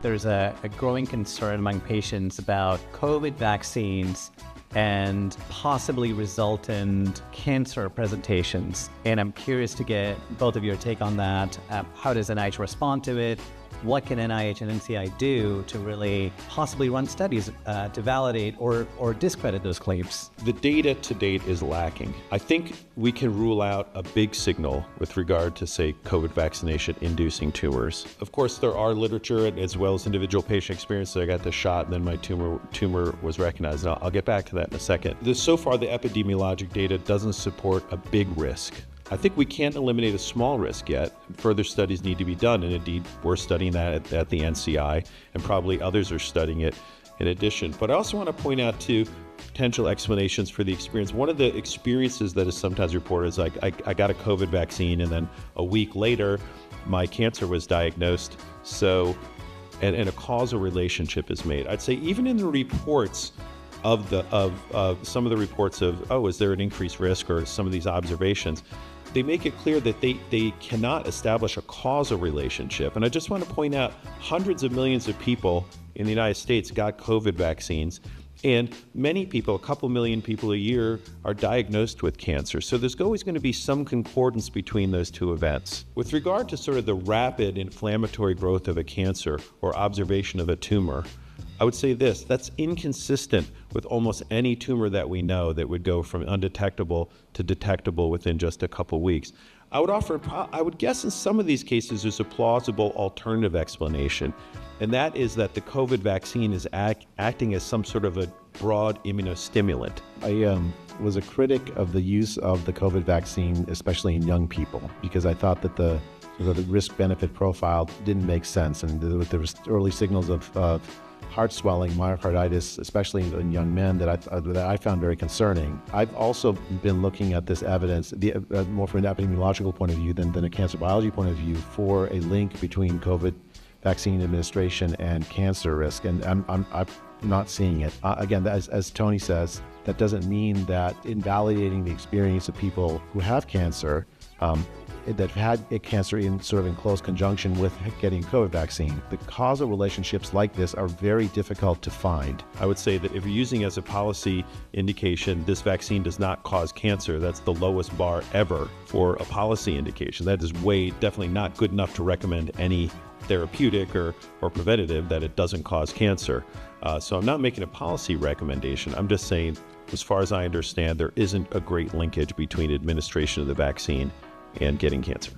There's a growing concern among patients about COVID vaccines and possibly resultant cancer presentations. And I'm curious to get both of your take on that. How does NIH respond to it? What can NIH and NCI do to really possibly run studies to validate or discredit those claims? The data to date is lacking. I think we can rule out a big signal with regard to, say, COVID vaccination inducing tumors. Of course, there are literature as well as individual patient experience. So I got the shot and then my tumor was recognized. And I'll get back to that in a second. So far, the epidemiologic data doesn't support a big risk. I think we can't eliminate a small risk yet. Further studies need to be done, and indeed, we're studying that at the NCI, and probably others are studying it in addition. But I also want to point out two potential explanations for the experience. One of the experiences that is sometimes reported is like, I got a COVID vaccine, and then a week later, my cancer was diagnosed. So, and a causal relationship is made. I'd say even in the reports of some of the reports of, is there an increased risk, or some of these observations, they make it clear that they cannot establish a causal relationship. And I just want to point out hundreds of millions of people in the United States got COVID vaccines, and many people, a couple million people a year, are diagnosed with cancer. So there's always going to be some concordance between those two events. With regard to sort of the rapid inflammatory growth of a cancer or observation of a tumor, I would say this: that's inconsistent with almost any tumor that we know that would go from undetectable to detectable within just a couple weeks. I would guess in some of these cases there's a plausible alternative explanation, and that is that the COVID vaccine is acting as some sort of a broad immunostimulant. I was a critic of the use of the COVID vaccine, especially in young people, because I thought that the risk-benefit profile didn't make sense, and there was early signals of heart swelling, myocarditis, especially in young men, that I found very concerning. I've also been looking at this evidence more from an epidemiological point of view than a cancer biology point of view for a link between COVID vaccine administration and cancer risk, and I'm not seeing it. Again, as Tony says, that doesn't mean that invalidating the experience of people who have cancer, that had a cancer in close conjunction with getting COVID vaccine. The causal relationships like this are very difficult to find. I would say that if you're using as a policy indication, this vaccine does not cause cancer, that's the lowest bar ever for a policy indication. That is definitely not good enough to recommend any therapeutic or preventative that it doesn't cause cancer. So I'm not making a policy recommendation. I'm just saying, as far as I understand, there isn't a great linkage between administration of the vaccine and getting cancer.